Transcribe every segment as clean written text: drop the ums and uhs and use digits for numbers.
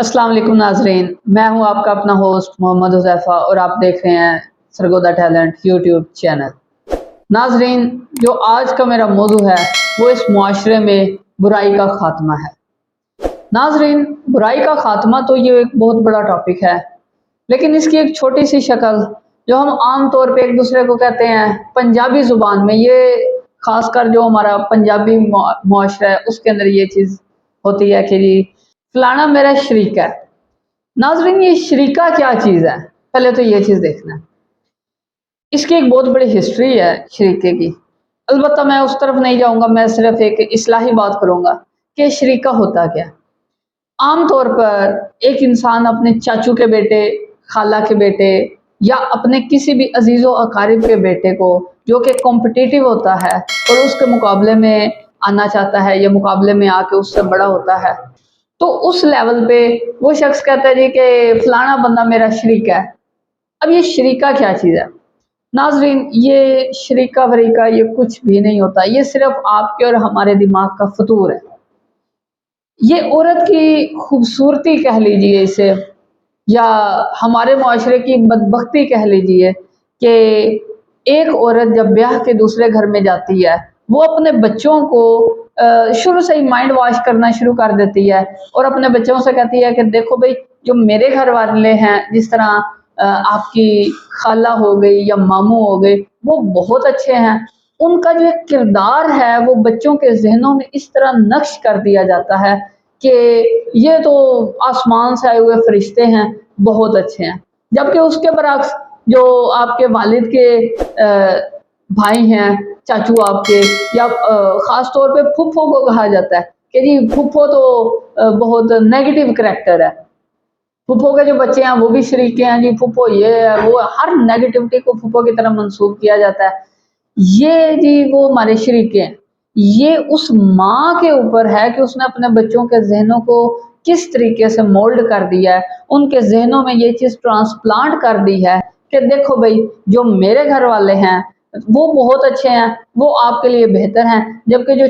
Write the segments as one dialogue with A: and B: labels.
A: अस्सलाम वालेकुम नाजरीन, मैं हूं आपका अपना होस्ट मोहम्मद हुज़ैफा और आप देख रहे हैं सरगोदा टैलेंट यूट्यूब चैनल। नाजरीन, जो आज का मेरा मौजू है वो इस मुआशरे में बुराई का खात्मा है। नाजरीन, बुराई का खात्मा तो ये एक बहुत बड़ा टॉपिक है, लेकिन इसकी एक छोटी सी शक्ल जो हम आम तौर पे एक दूसरे को कहते हैं पंजाबी ज़ुबान में, ये खासकर जो हमारा पंजाबी मुआशरा है उसके अंदर ये चीज़ होती है कि जी फलाना मेरा शरीका है। नाजरीन, ये शरीका क्या चीज़ है, पहले तो ये चीज़ देखना है। इसकी एक बहुत बड़ी हिस्ट्री है शरीके की। अलबत्ता मैं उस तरफ नहीं जाऊंगा, मैं सिर्फ एक इस्लाही बात करूंगा कि शरीका होता क्या है। आम तौर पर एक इंसान अपने चाचू के बेटे, खाला के बेटे या अपने किसी भी अजीज़ो अकारिब के बेटे को जो कि कॉम्पिटिटिव होता है और उसके मुकाबले में आना चाहता है या मुकाबले में आके उससे बड़ा होता है, तो उस लेवल पे वो शख्स कहता है जी कि फलाना बंदा मेरा शरीका है। अब ये शरीका क्या चीज़ है नाजरीन, ये शरीका वरीका ये कुछ भी नहीं होता, ये सिर्फ आपके और हमारे दिमाग का फतूर है। ये औरत की खूबसूरती कह लीजिए इसे, या हमारे मुआशरे की बदबख्ती कह लीजिए कि एक औरत जब ब्याह के दूसरे घर में जाती है, वो अपने बच्चों को शुरू से ही माइंड वॉश करना शुरू कर देती है और अपने बच्चों से कहती है कि देखो भाई, जो मेरे घर वाले हैं, जिस तरह आपकी खाला हो गई या मामू हो गए, वो बहुत अच्छे हैं। उनका जो एक किरदार है वो बच्चों के जहनों में इस तरह नक्श कर दिया जाता है कि ये तो आसमान से आए हुए फरिश्ते हैं, बहुत अच्छे हैं। जबकि उसके बरक्स जो आपके वालिद के भाई हैं, चाचू आपके, या ख़ास तौर पे फूफो को कहा जाता है कि जी फूफो तो बहुत नेगेटिव करैक्टर है। फूफो के जो बच्चे हैं वो भी शरीके हैं, जी फूफो ये है वो है, हर नेगेटिविटी को फूफो की तरफ मंसूब किया जाता है। ये जी वो हमारे शरीके हैं। ये उस माँ के ऊपर है कि उसने अपने बच्चों के ज़हनों को किस तरीके से मोल्ड कर दिया है, उनके ज़हनों में ये चीज़ ट्रांसप्लांट कर दी है कि देखो भाई, जो मेरे घर वाले हैं वो बहुत अच्छे हैं, वो आपके लिए बेहतर हैं, जबकि जो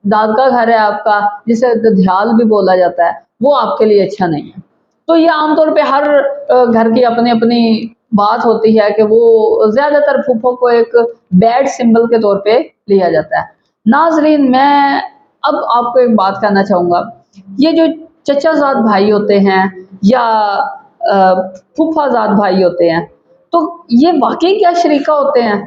A: दाद का घर है आपका, जिसे दधियाल भी बोला जाता है, वो आपके लिए अच्छा नहीं है। तो ये आमतौर पे हर घर की अपनी अपनी बात होती है कि वो ज़्यादातर फूफो को एक बैड सिंबल के तौर पे लिया जाता है। नाजरीन, मैं अब आपको एक बात कहना चाहूँगा, ये जो चचाजाद भाई होते हैं या फूफाजाद भाई होते हैं, तो ये वाकई क्या शरीका होते हैं?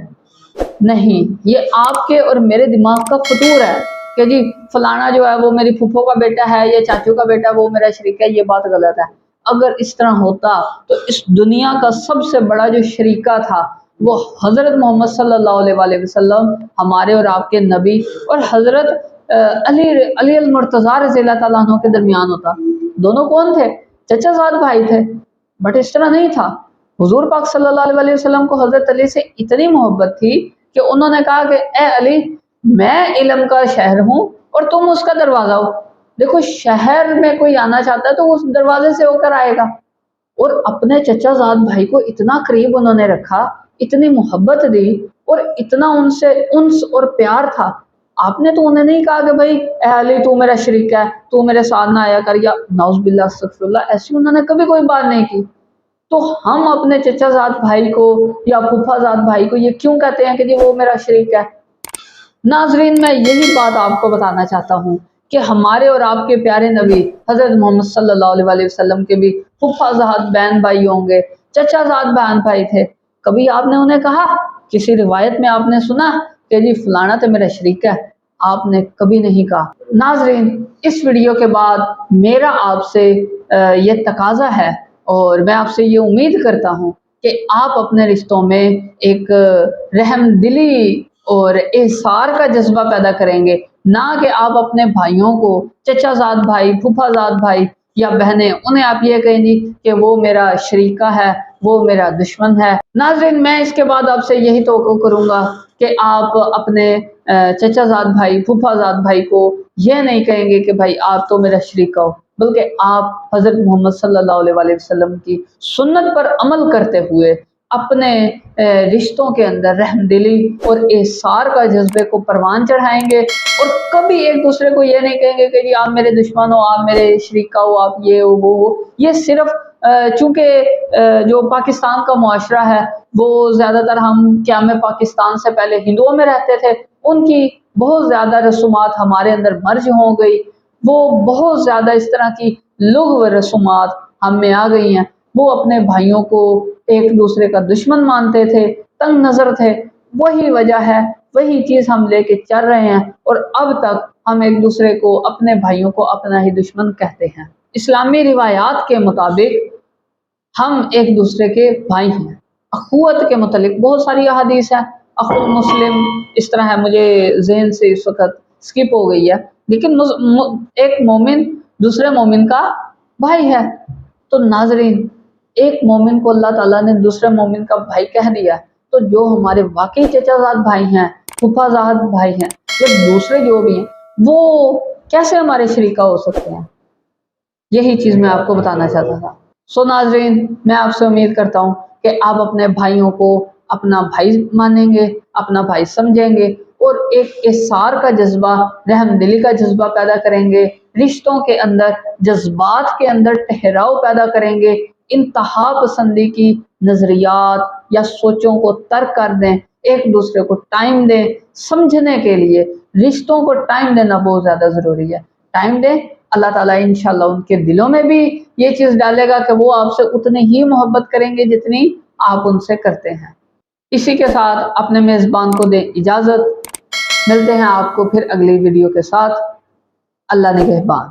A: नहीं, ये आपके और मेरे दिमाग का फतूर है कि जी फलाना जो है वो मेरी फूफो का बेटा है या चाचू का बेटा, वो मेरा शरीका है। ये बात गलत है। अगर इस तरह होता तो इस दुनिया का सबसे बड़ा जो शरीका था वो हज़रत मोहम्मद सल्लल्लाहु अलैहि वसल्लम, हमारे और आपके नबी, और हज़रत अली अली अल मुर्तज़ा रज़ियल्लाहु ताला अन्हु के दरमियान होता। दोनों कौन थे? चचाजाद भाई थे। बट इस तरह नहीं था। हुजूर पाक सल्लल्लाहु अलैहि वसल्लम को हज़रत अली से इतनी मोहब्बत थी कि उन्होंने कहा कि ए अली, मैं इल्म का शहर हूँ और तुम उसका दरवाज़ा हो। देखो, शहर में कोई आना चाहता है तो उस दरवाजे से होकर आएगा। और अपने चचाजाद भाई को इतना करीब उन्होंने रखा, इतनी मोहब्बत दी और इतना उनसे उन्स और प्यार था। आपने तो उन्हें नहीं कहा कि भाई ए अली तू मेरा शरीक है, तू मेरे साथ ना आया कर, या नाउज़ुबिल्लाह अस्तगफिरुल्लाह, ऐसी उन्होंने कभी कोई बात नहीं की। तो हम अपने चचाजाद भाई को या फूफाजाद भाई को ये क्यों कहते हैं कि जी वो मेरा शरीक है? नाजरीन, मैं यही बात आपको बताना चाहता हूँ कि हमारे और आपके प्यारे नबी हज़रत मोहम्मद सल्लल्लाहु अलैहि वसल्लम के भी फूफाजाद बहन भाई होंगे, चचाजाद बहन भाई थे। कभी आपने उन्हें कहा, किसी रिवायत में आपने सुना कि जी फलाना तो मेरा शरीक है? आपने कभी नहीं कहा। नाजरीन, इस वीडियो के बाद मेरा आपसे ये तकाजा है और मैं आपसे ये उम्मीद करता हूँ कि आप अपने रिश्तों में एक रहमदिली और एहसार का जज्बा पैदा करेंगे, ना कि आप अपने भाइयों को चचाजाद भाई, फूफाजाद भाई या बहनें, उन्हें आप ये कहेंगी कि वो मेरा शरीका है, वो मेरा दुश्मन है। नाज़रीन, मैं इसके बाद आपसे यही तवक्को करूँगा कि आप अपने चचाजाद भाई, फूफाजाद भाई को ये नहीं कहेंगे कि भाई आप तो मेरा शरीका हो, बल्कि आप हज़रत मोहम्मद सल्लल्लाहु अलैहि वसल्लम की सुन्नत पर अमल करते हुए اپنے رشتوں کے اندر رحم دلی اور احسار کا جذبے کو پروان چڑھائیں گے، اور کبھی ایک دوسرے کو یہ نہیں کہیں گے کہ جی آپ میرے دشمن ہو، آپ میرے شریکہ ہو، آپ یہ ہو وہ ہو۔ یہ صرف چونکہ جو پاکستان کا معاشرہ ہے وہ زیادہ تر، ہم قیام پاکستان سے پہلے ہندوؤں میں رہتے تھے، ان کی بہت زیادہ رسومات ہمارے اندر مرج ہو گئی، وہ بہت زیادہ اس طرح کی لغو رسومات ہم میں آ گئی ہیں۔ وہ اپنے بھائیوں کو ایک دوسرے کا دشمن مانتے تھے، تنگ نظر تھے، وہی وجہ ہے، وہی چیز ہم لے کے چل رہے ہیں، اور اب تک ہم ایک دوسرے کو، اپنے بھائیوں کو اپنا ہی دشمن کہتے ہیں۔ اسلامی روایات کے مطابق ہم ایک دوسرے کے بھائی ہیں۔ اخوت کے متعلق بہت ساری احادیث ہیں، اخو مسلم اس طرح ہے، مجھے ذہن سے اس وقت سکپ ہو گئی ہے، لیکن ایک مومن دوسرے مومن کا بھائی ہے۔ تو ناظرین، ایک مومن کو اللہ تعالیٰ نے دوسرے مومن کا بھائی کہہ دیا، تو جو ہمارے واقعی چچا زاد بھائی ہیں، پھوپھا زاد بھائی ہیں، یا دوسرے جو بھی ہیں، وہ کیسے ہمارے شریکہ ہو سکتے ہیں؟ یہی چیز میں آپ کو بتانا چاہتا تھا۔ سو ناظرین، میں آپ سے امید کرتا ہوں کہ آپ اپنے بھائیوں کو اپنا بھائی مانیں گے، اپنا بھائی سمجھیں گے، اور ایک احسار کا جذبہ، رحم دلی کا جذبہ پیدا کریں گے، رشتوں کے اندر، جذبات کے اندر ٹھہراؤ پیدا کریں گے، انتہا پسندی کی نظریات یا سوچوں کو ترک کر دیں، ایک دوسرے کو ٹائم دیں سمجھنے کے لیے۔ رشتوں کو ٹائم دینا بہت زیادہ ضروری ہے، ٹائم دیں، اللہ تعالیٰ انشاءاللہ ان کے دلوں میں بھی یہ چیز ڈالے گا کہ وہ آپ سے اتنی ہی محبت کریں گے جتنی آپ ان سے کرتے ہیں۔ اسی کے ساتھ اپنے میزبان کو دیں اجازت، ملتے ہیں آپ کو پھر اگلی ویڈیو کے ساتھ۔ اللہ نگہبان۔